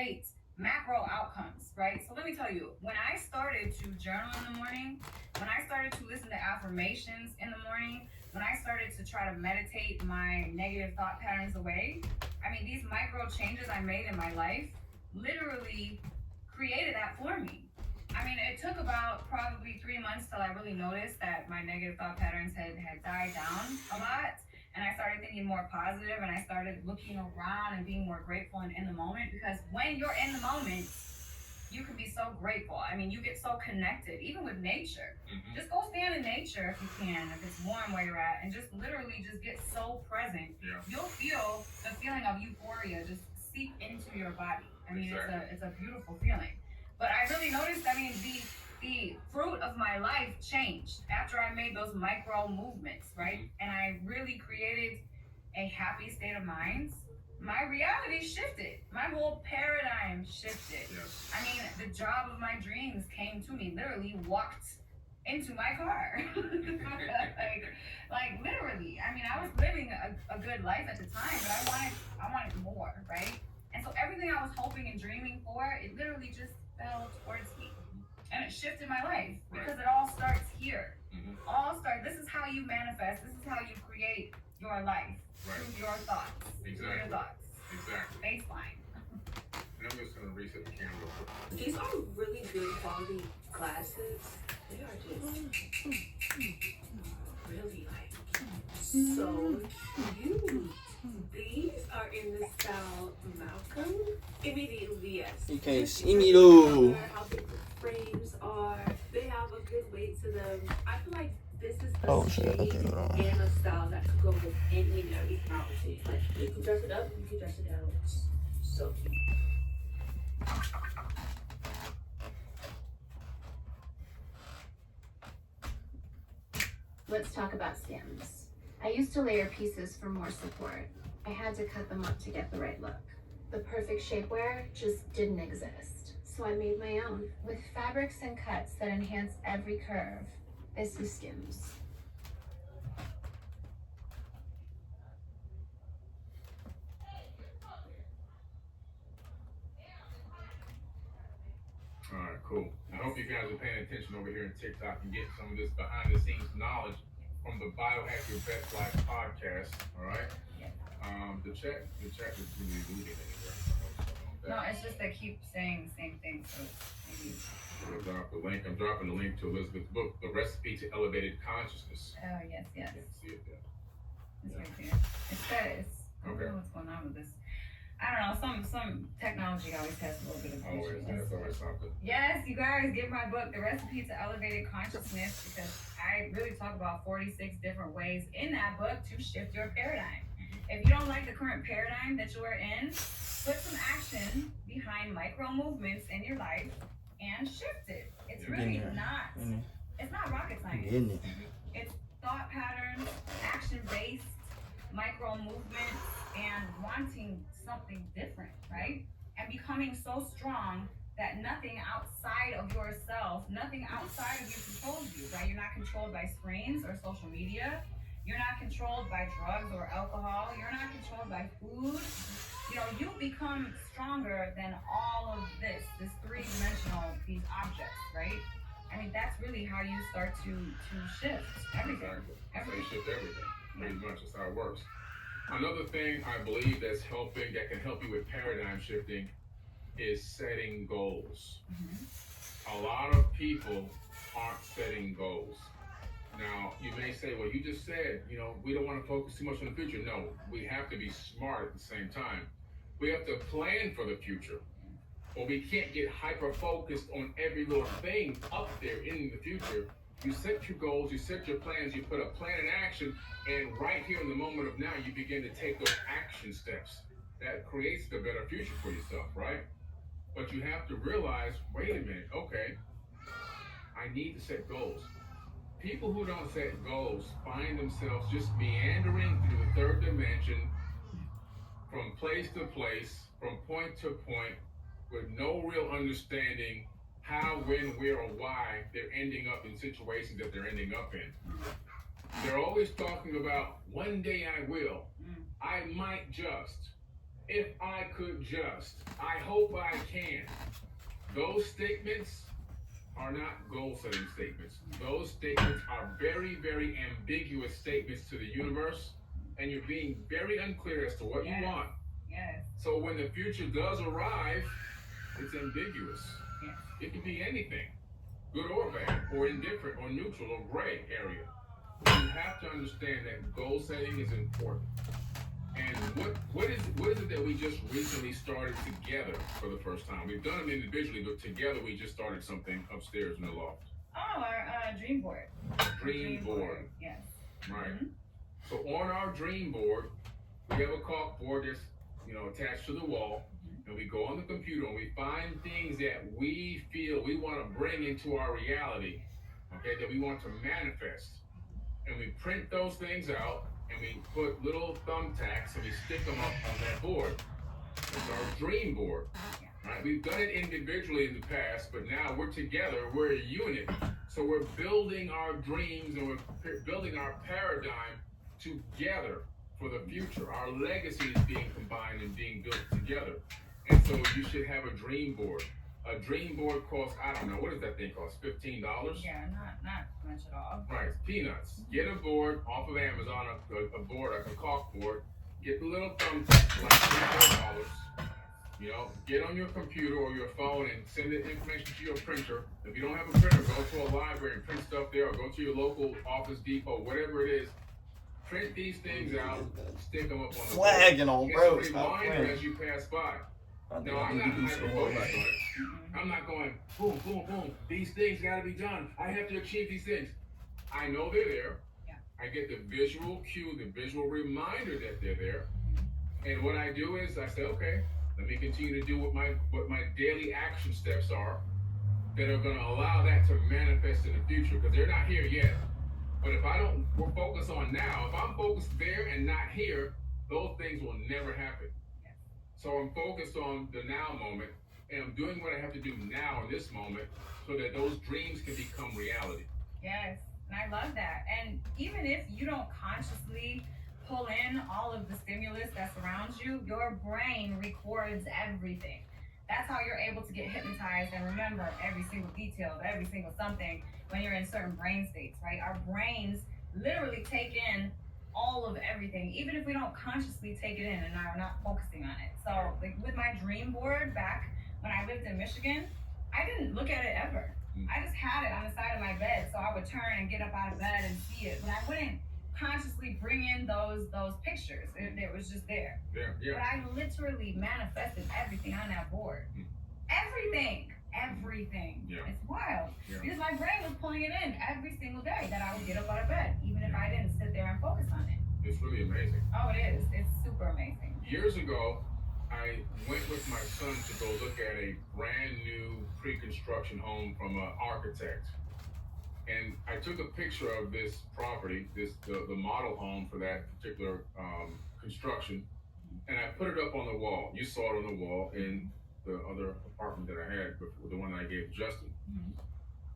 create macro outcomes, right? So let me tell you, when I started to journal in the morning, when I started to listen to affirmations in the morning, when I started to try to meditate my negative thought patterns away, I mean, these micro changes I made in my life literally created that for me. I mean, it took about probably 3 months till I really noticed that my negative thought patterns had died down a lot. And I started thinking more positive, and I started looking around and being more grateful and in the moment, because when you're in the moment, you can be so grateful. I mean, you get so connected, even with nature. Just go stand in nature if you can, if it's warm where you're at, and just literally just get so present. Yeah. You'll feel the feeling of euphoria just seep into your body. I mean, Exactly. it's a beautiful feeling. But I really noticed, I mean, the fruit of my life changed after I made those micro movements, right? And I really created a happy state of mind. My reality shifted. My whole paradigm shifted. Yes. I mean, the job of my dreams came to me, literally walked into my car. like literally. I mean, I was living a good life at the time, but I wanted more, right? And so everything I was hoping and dreaming for, it literally just fell towards me. And it shifted my life, because it all starts here. This is how you manifest, this is how you create your life. Through your thoughts. Exactly. Through your thoughts. Exactly. Baseline. And I'm just going to reset the camera real quick. These are really good quality glasses. They are just really so cute. These are in the style Malcolm. Immediately, yes. You can't see me though. How big the frames are. They have a good weight to them. I feel like this is Oh a shit, shade okay, hold on. and a style that could go with any and every outfit. Like, you can dress it up, you can dress it down. It's so cute. Let's talk about stems. I used to layer pieces for more support. I had to cut them up to get the right look. The perfect shapewear just didn't exist. So I made my own with fabrics and cuts that enhance every curve. This is Skims. All right, cool. I hope you guys are paying attention over here in TikTok and getting some of this behind the scenes knowledge from the Biohack Your Best Life podcast. All right. The chat is really moving anywhere. No, it's just they keep saying the same thing, so maybe. I'm dropping the link to Elizabeth's book, The Recipe to Elevated Consciousness. Oh yes. You can see it there. It's right there. It says. I don't Okay. know what's going on with this. I don't know. Some technology always has a little bit of That's always something. Yes, you guys get my book, The Recipe to Elevated Consciousness, because I really talk about 46 different ways in that book to shift your paradigm. If you don't like the current paradigm that you are in, put some action behind micro movements in your life and shift it. It's really not. It's not rocket science. It's thought patterns, action-based micro movements, and wanting something different, right? And becoming so strong that nothing outside of yourself, nothing outside of you controls you, right? You're not controlled by screens or social media. You're not controlled by drugs or alcohol. You're not controlled by food. You know, you become stronger than all of this three-dimensional, these objects, right? I mean, that's really how you start to shift everything. That's how you shift everything. Pretty much, that's how it works. Another thing I believe that can help you with paradigm shifting is setting goals. A lot of people aren't setting goals. Now, you may say, well, you just said, we don't want to focus too much on the future. No, we have to be smart at the same time. We have to plan for the future. But we can't get hyper-focused on every little thing up there in the future. You set your goals, you set your plans, you put a plan in action, and right here in the moment of now, you begin to take those action steps. That creates the better future for yourself, right? But you have to realize, wait a minute, okay, I need to set goals. People who don't set goals find themselves just meandering through the third dimension, from place to place, from point to point, with no real understanding how, when, where, or why they're ending up in situations that they're ending up in. They're always talking about, one day I will, I might just. if I could just, I hope I can. Those statements are not goal-setting statements. Those statements are very, very ambiguous statements to the universe, and you're being very unclear as to what you want. Yes. So when the future does arrive, it's ambiguous. Yes. It can be anything, good or bad, or indifferent, or neutral, or gray area. You have to understand that goal setting is important. And what is it that we just recently started together for the first time? We've done them individually, but together we just started something upstairs in the loft. Oh, our dream board. Dream board. Yes. Right. Mm-hmm. So on our dream board, we have a caulk board that's attached to the wall, and we go on the computer and we find things that we feel we want to bring into our reality, okay, that we want to manifest, and we print those things out. And we put little thumbtacks and we stick them up on that board. It's our dream board, right? We've done it individually in the past, but now we're together, we're a unit. So we're building our dreams and we're building our paradigm together for the future. Our legacy is being combined and being built together. And so you should have a dream board. A dream board costs, I don't know, what does that thing cost? $15? Yeah, not much at all. Right, peanuts. Get a board off of Amazon, a board, like a caulk board. Get the little thumbtacks, like $3-4. Get on your computer or your phone and send the information to your printer. If you don't have a printer, go to a library and print stuff there, or go to your local Office Depot, whatever it is. Print these things out, stick them up on the Flagging on bro. It's a reminder as you pass by. No, I'm not hyper-focused on it. I'm not going, boom, boom, boom. These things got to be done. I have to achieve these things. I know they're there. Yeah. I get the visual cue, the visual reminder that they're there. And what I do is I say, okay, let me continue to do what my daily action steps are that are going to allow that to manifest in the future, because they're not here yet. But if I don't focus on now, if I'm focused there and not here, those things will never happen. So I'm focused on the now moment, and I'm doing what I have to do now in this moment so that those dreams can become reality. Yes, and I love that. And even if you don't consciously pull in all of the stimulus that surrounds you, your brain records everything. That's how you're able to get hypnotized and remember every single detail of every single something when you're in certain brain states, right? Our brains literally take in all of everything, even if we don't consciously take it in and are not focusing on it. So like with my dream board back when I lived in Michigan, I didn't look at it ever. I just had it on the side of my bed, so I would turn and get up out of bed and see it, but I wouldn't consciously bring in those pictures. It was just there. Yeah. But I literally manifested everything on that board. Everything. Yeah. It's wild. Yeah. Because my brain was pulling it in every single day that I would get up out of bed, even if I didn't sit there and focus on it. It's really amazing. Oh, it is. It's super amazing. Years ago, I went with my son to go look at a brand new pre-construction home from an architect. And I took a picture of this property, the model home for that particular construction, and I put it up on the wall. You saw it on the wall in the other apartment that I had, before, the one that I gave to Justin.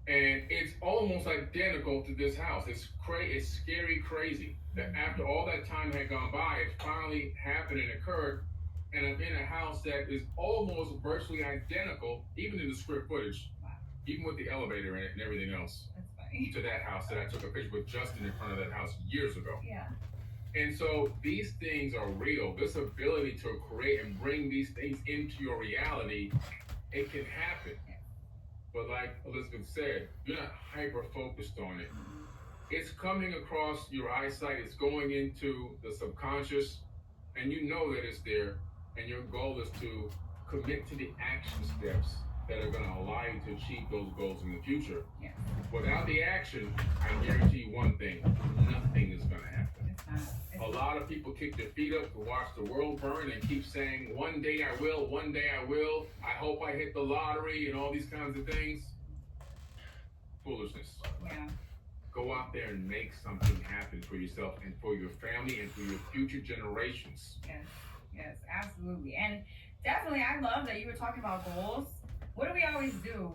And it's almost identical to this house. It's scary crazy that after all that time had gone by, it finally happened and occurred. And I'm in a house that is almost virtually identical, even in the square footage, even with the elevator in it and everything else, That's funny. to that house that I took a picture with Justin in front of that house years ago. Yeah. And so these things are real. This ability to create and bring these things into your reality, it can happen. But like Elizabeth said, you're not hyper-focused on it. It's coming across your eyesight, it's going into the subconscious, and you know that it's there, and your goal is to commit to the action steps that are going to allow you to achieve those goals in the future. Yeah. Without the action, I guarantee you one thing, nothing is going to happen. It's A lot of people kick their feet up to watch the world burn and keep saying, one day I will, one day I will, I hope I hit the lottery and all these kinds of things. Foolishness. Yeah. Go out there and make something happen for yourself and for your family and for your future generations. Yes, absolutely. And definitely, I love that you were talking about goals. What do we always do?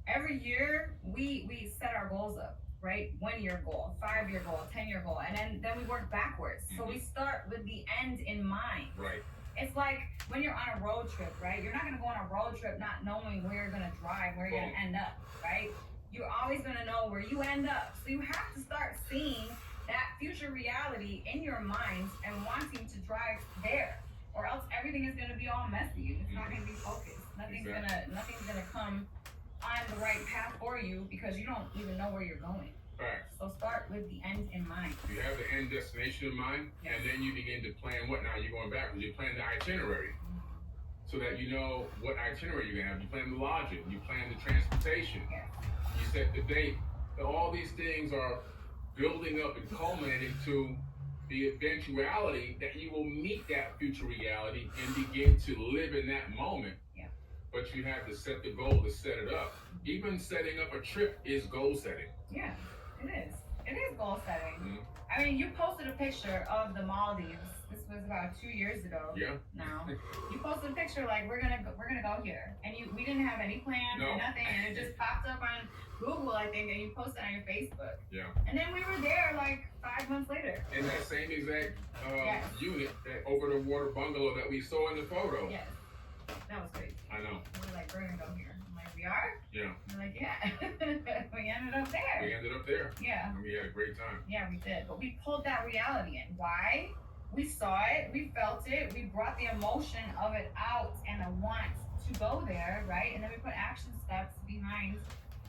Every year, we set our goals up, right? 1 year goal, 5 year goal, 10 year goal, and then we work backwards. So we start with the end in mind. Right. It's like when you're on a road trip, right? You're not gonna go on a road trip not knowing where you're gonna drive, where you're gonna end up, right? You're always gonna know where you end up. So you have to start seeing that future reality in your mind and wanting to drive there, or else everything is gonna be all messy. It's not gonna be focused. Nothing's gonna come on the right path for you because you don't even know where you're going. Right. So start with the end in mind. You have the end destination in mind, and then you begin to plan what now you're going backwards. You plan the itinerary so that you know what itinerary you're gonna have. You plan the lodging, you plan the transportation, you set the date. All these things are building up and culminating to the eventuality that you will meet that future reality and begin to live in that moment. Yeah. But you have to set the goal to set it up. Even setting up a trip is goal setting. Yeah, it is. It is goal setting. Mm-hmm. I mean, you posted a picture of the Maldives. This was about 2 years ago. Yeah. Now, you posted a picture like we're gonna go here, and we didn't have any plans or nothing, and it just popped up on Google, I think, and you posted on your Facebook. Yeah. And then we were there like 5 months later. In that same exact unit, that over the water bungalow that we saw in the photo. Yes. That was crazy. I know. We were like, we're gonna go here. I'm like, we are? Yeah. We're like, yeah. We ended up there. We ended up there. Yeah. And we had a great time. Yeah, we did. But we pulled that reality in. Why? We saw it, we felt it, we brought the emotion of it out and the want to go there, right? And then we put action steps behind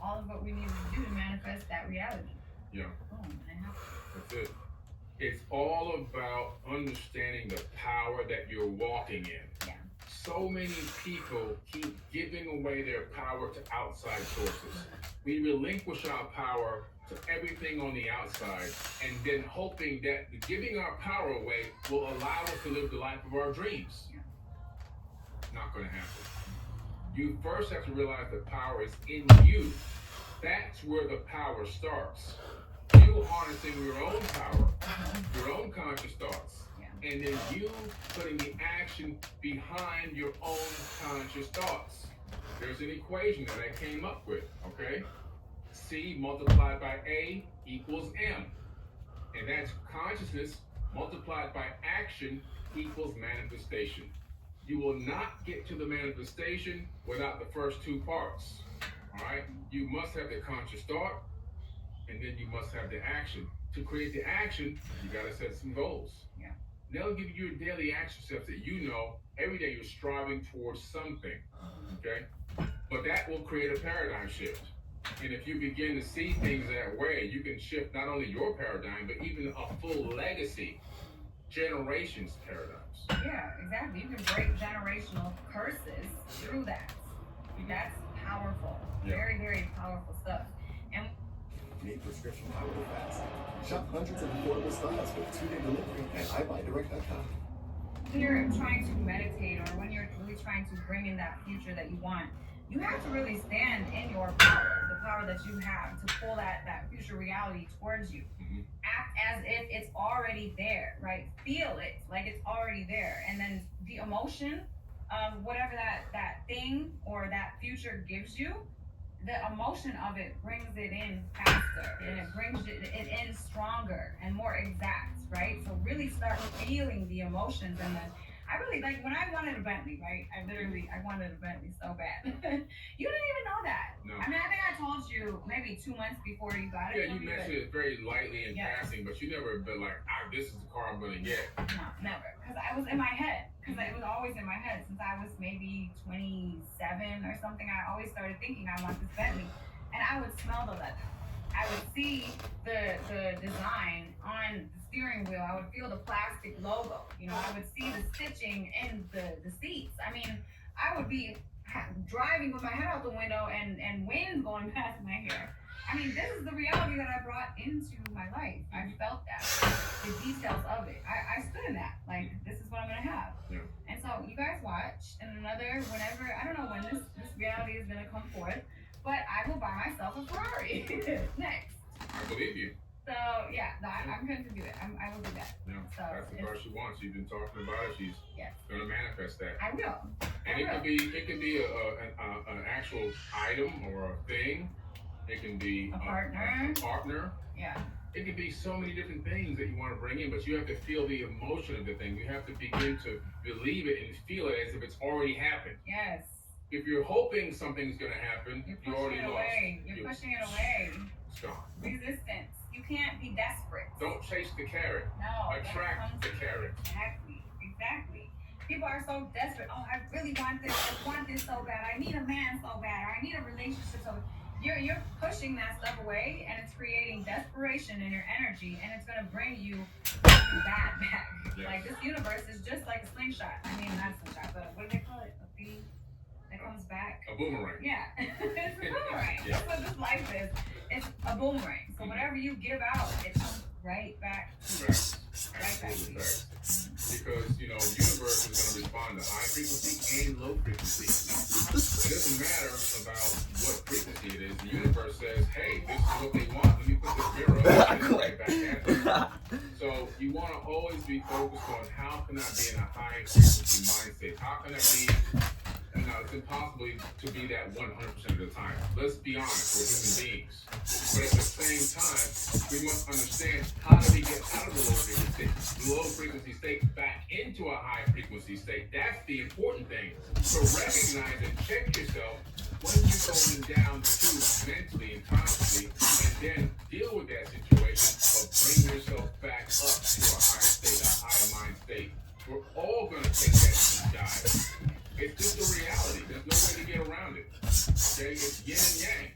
all of what we needed to do to manifest that reality. Yeah. Boom, and it happened. That's it. It's all about understanding the power that you're walking in. Yeah. So many people keep giving away their power to outside sources. We relinquish our power to everything on the outside and then hoping that giving our power away will allow us to live the life of our dreams. Yeah. Not going to happen. You first have to realize the power is in you. That's where the power starts. You harnessing your own power, your own conscious thoughts, and then you putting the action behind your own conscious thoughts. There's an equation that I came up with, okay? C multiplied by A equals M. And that's consciousness multiplied by action equals manifestation. You will not get to the manifestation without the first two parts, all right? You must have the conscious thought, and then you must have the action. To create the action, you gotta set some goals. Yeah. They'll give you your daily action steps that you know every day you're striving towards something, okay? But that will create a paradigm shift. And if you begin to see things that way, you can shift not only your paradigm, but even a full legacy, generations paradigms. Yeah, exactly. You can break generational curses through that. That's powerful. Yeah. Very, very powerful stuff. And Need prescription power fast. Shop hundreds of affordable styles with 2-day delivery at iBuyDirect.com. when you're trying to meditate or when you're really trying to bring in that future that you want, you have to really stand in your power, the power that you have to pull that future reality towards you. Mhm. Act as if it's already there, right? Feel it like it's already there. And then the emotion of whatever that thing or that future gives you, the emotion of it brings it in faster and it brings it in stronger and more exact, right? So really start feeling the emotions and I really like when I wanted a Bentley, right? I wanted a Bentley so bad. You didn't even know that. No. I mean, I think I told you maybe 2 months before you got it. Yeah, you mentioned it very lightly in Yeah. passing, but you never been like, this is the car I'm gonna get. No, never. Because I was in my head. Because it was always in my head since I was maybe 27 or something. I always started thinking I want this Bentley, and I would smell the leather. I would see the design on the steering wheel. I would feel the plastic logo. You know, I would see the stitching in the seats. I mean, I would be driving with my head out the window and wind going past my hair. I mean, this is the reality that I brought into my life. I felt that, the details of it. I stood in that. Like, this is what I'm gonna have. Yeah. And so you guys watch, and whenever, I don't know when this reality is gonna come forth, but I will buy myself a Ferrari next. I believe you. So yeah, no, I'm going to do it. I will do that. Yeah, So that's the car she wants. She's been talking about it. She's Yes. gonna manifest that. I will. And it could be an actual item or a thing. It can be A partner. A partner. Yeah. It could be so many different things that you want to bring in, but you have to feel the emotion of the thing. You have to begin to believe it and feel it as if it's already happened. Yes. If you're hoping something's going to happen, You're you pushing already it lost. away. You're pushing it away. It's gone. Resistance. You can't be desperate. Don't chase the carrot. No. Attract the carrot. Exactly. People are so desperate. Oh, I really want this. I want this so bad. I need a man so bad. Or I need a relationship so bad. You're pushing that stuff away, and it's creating desperation in your energy, and it's gonna bring you bad back. Yes. Like this universe is just like a slingshot. I mean, not a slingshot, but what do they call it? A beam that comes back. A boomerang. Yeah, it's a boomerang. Yeah. That's what this life is. It's a boomerang. So whatever you give out, it comes right back to you. Facts. Right back to Absolutely you. facts. Because, universe is going to respond to high frequency and low frequency. It doesn't matter about what frequency it is. The universe says, hey, this is what they want. Let me put this mirror up and right back at them. So you want to always be focused on how can I be in a high frequency mindset? How can I be, it's impossible to be that 100% of the time. Let's be honest, we're human beings. But at the same time, we must understand how do we get out of the low frequency state back into a high frequency state. That's the important thing. So recognize and check yourself when you're going down the tube mentally and consciously, and then deal with that situation of bring yourself back up to a higher state, a higher mind state. We're all going to take that deep dive. It's just a reality. There's no way to get around it. Okay? It's yin and yang,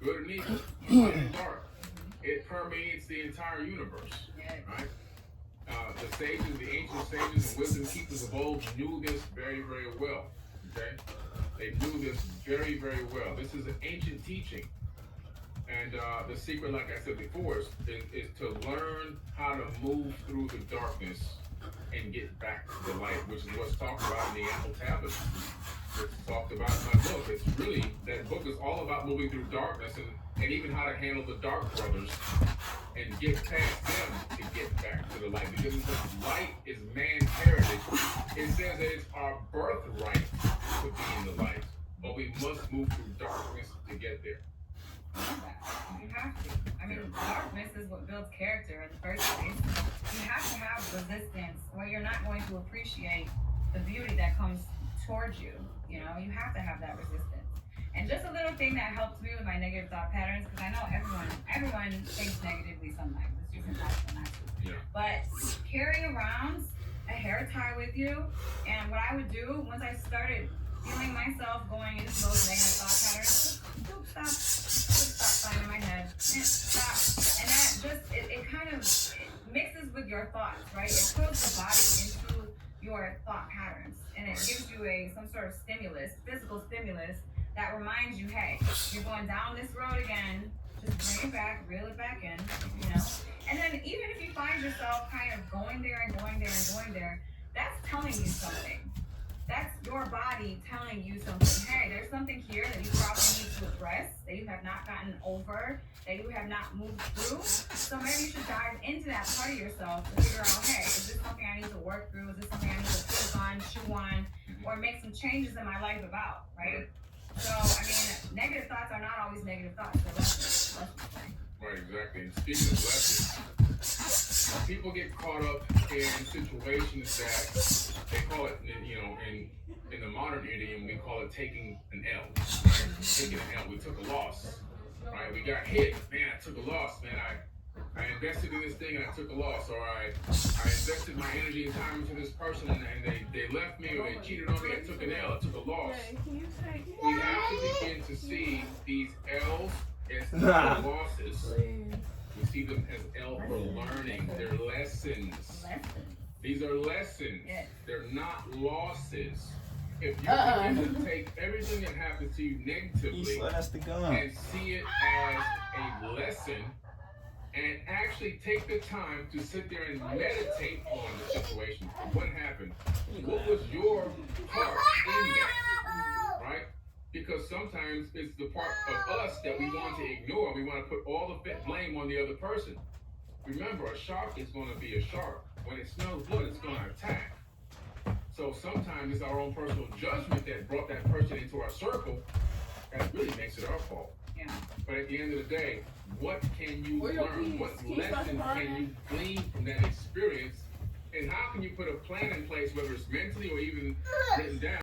good and evil, light and dark. It permeates the entire universe. Right? The sages, the ancient sages and wisdom keepers of old knew this very, very well. Okay? They knew this very, very well. This is an ancient teaching. And the secret, like I said before, is to learn how to move through the darkness and get back to the light, which is what's talked about in the Apple Tablet. It's talked about in my book. It's really, that book is all about moving through darkness and even how to handle the dark brothers and get past them to get back to the light. Because the light is man's heritage. It says that it's our birthright to be in the light. But we must move through darkness to get there. You have to. I mean, darkness is what builds character in the first place. You have to have resistance, or you're not going to appreciate the beauty that comes towards you. You have to have that resistance. And just a little thing that helps me with my negative thought patterns, because I know everyone thinks negatively sometimes. It's just impossible not to. Yeah. But carry around a hair tie with you, and what I would do once I started feeling myself going into those negative thought patterns, just stop in my head. Stop. And that just, it kind of mixes with your thoughts, right? It pulls the body into your thought patterns. And it gives you some sort of stimulus, physical stimulus, that reminds you, hey, you're going down this road again. Just bring it back, reel it back in, And then even if you find yourself kind of going there and going there and going there, that's telling you something. That's your body telling you something. Hey, there's something here that you probably need to address, that you have not gotten over, that you have not moved through. So maybe you should dive into that part of yourself to figure out, hey, is this something I need to work through? Is this something I need to focus on, chew on, or make some changes in my life about, right? So, I mean, negative thoughts are not always negative thoughts. They're lessons. Right, exactly. And speaking of lessons, people get caught up in situations that they call it, in the modern idiom, we call it taking an L. Right? Taking an L. We took a loss. Right? We got hit. Man, I took a loss. Man, I invested in this thing and I took a loss. Or I invested my energy and time into this person and they left me or they cheated on me. I took an L. I took a loss. We have to begin to see these L's as losses. We see them as L for learning. They're lessons. These are lessons. Yes. They're not losses. If you begin to take everything that happens to you negatively and see it as a lesson, and actually take the time to sit there and meditate on the situation. What happened? What was your part in that? Right? Because sometimes it's the part of us that we want to ignore. We want to put all the blame on the other person. Remember, a shark is going to be a shark. When it smells blood, it's going to attack. So sometimes it's our own personal judgment that brought that person into our circle that really makes it our fault. Yeah. But at the end of the day, what can you Where your learn? keys? What Keys lessons not can you glean from that experience? And how can you put a plan in place, whether it's mentally or even